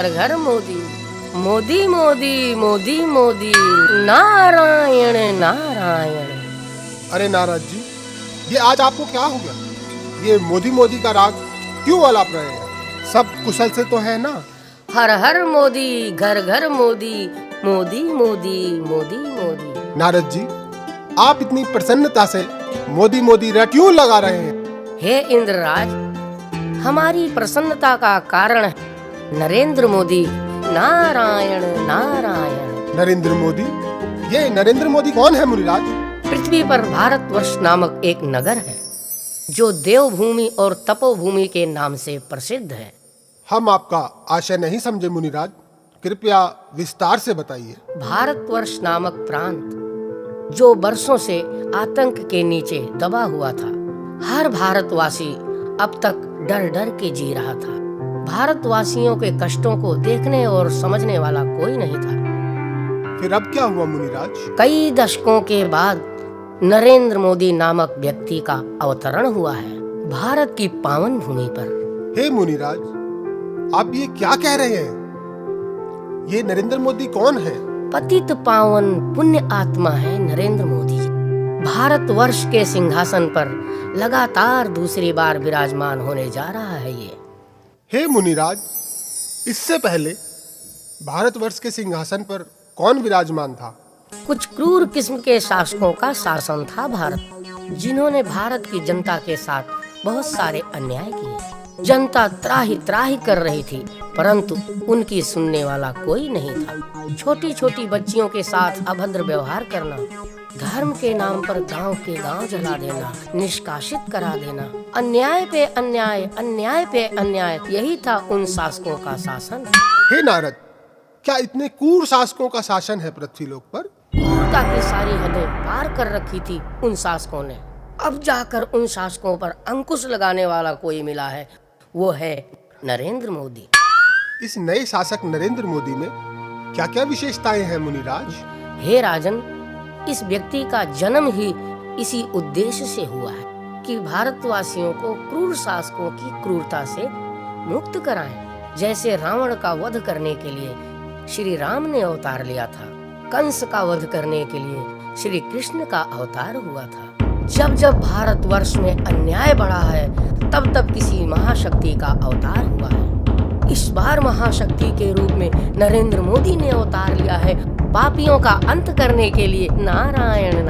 घर घर मोदी, मोदी मोदी मोदी मोदी, नारायण नारायण। अरे नारद जी, ये आज आपको क्या हो गया? ये मोदी मोदी का राग क्यों आलाप रहे हैं? सब कुशल से तो है ना? हर हर मोदी, घर घर मोदी, मोदी मोदी मोदी मोदी। नारद जी, आप इतनी प्रसन्नता से मोदी मोदी रट क्यों लगा रहे हैं? हे इंद्रराज, हमारी प्रसन्नता का कारण है नरेंद्र मोदी, नारायण नारायण। नरेंद्र मोदी? ये नरेंद्र मोदी कौन है मुनिराज? पृथ्वी पर भारतवर्ष नामक एक नगर है जो देवभूमि और तपोभूमि के नाम से प्रसिद्ध है। हम आपका आशय नहीं समझे मुनिराज, कृपया विस्तार से बताइए। भारतवर्ष नामक प्रांत जो वर्षों से आतंक के नीचे दबा हुआ था, हर भारतवासी अब तक डर डर के जी रहा था। भारतवासियों के कष्टों को देखने और समझने वाला कोई नहीं था। फिर अब क्या हुआ मुनिराज? कई दशकों के बाद नरेंद्र मोदी नामक व्यक्ति का अवतरण हुआ है भारत की पावन भूमि पर। हे मुनिराज, आप ये क्या कह रहे हैं? ये नरेंद्र मोदी कौन है? पतित पावन पुण्य आत्मा है नरेंद्र मोदी। भारतवर्ष के सिंहासन पर लगातार दूसरी बार विराजमान होने जा रहा है ये। हे मुनिराज, इससे पहले भारतवर्ष के सिंहासन पर कौन विराजमान था? कुछ क्रूर किस्म के शासकों का शासन था भारत, जिन्होंने भारत की जनता के साथ बहुत सारे अन्याय किए। जनता त्राही त्राही कर रही थी, परंतु उनकी सुनने वाला कोई नहीं था। छोटी छोटी बच्चियों के साथ अभद्र व्यवहार करना, धर्म के नाम पर गांव के गांव जला देना, निष्कासित करा देना, अन्याय पे अन्याय, अन्याय पे अन्याय, यही था उन शासकों का शासन। हे नारद, क्या इतने क्रूर शासकों का शासन है पृथ्वी लोक पर? क्रूरता की सारी हदें पार कर रखी थी उन शासकों ने। अब जाकर उन शासकों पर अंकुश लगाने वाला कोई मिला है, वो है नरेंद्र मोदी। इस नए शासक नरेंद्र मोदी में क्या क्या विशेषताएं हैं मुनिराज? हे राजन, इस व्यक्ति का जन्म ही इसी उद्देश्य से हुआ है कि भारतवासियों को क्रूर शासकों की क्रूरता से मुक्त कराएं। जैसे रावण का वध करने के लिए श्री राम ने अवतार लिया था, कंस का वध करने के लिए श्री कृष्ण का अवतार हुआ था। जब जब भारतवर्ष में अन्याय बढ़ा है, तब तब किसी महाशक्ति का अवतार हुआ है। इस बार महाशक्ति के रूप में नरेंद्र मोदी ने अवतार लिया है पापियों का अंत करने के लिए। नारायण।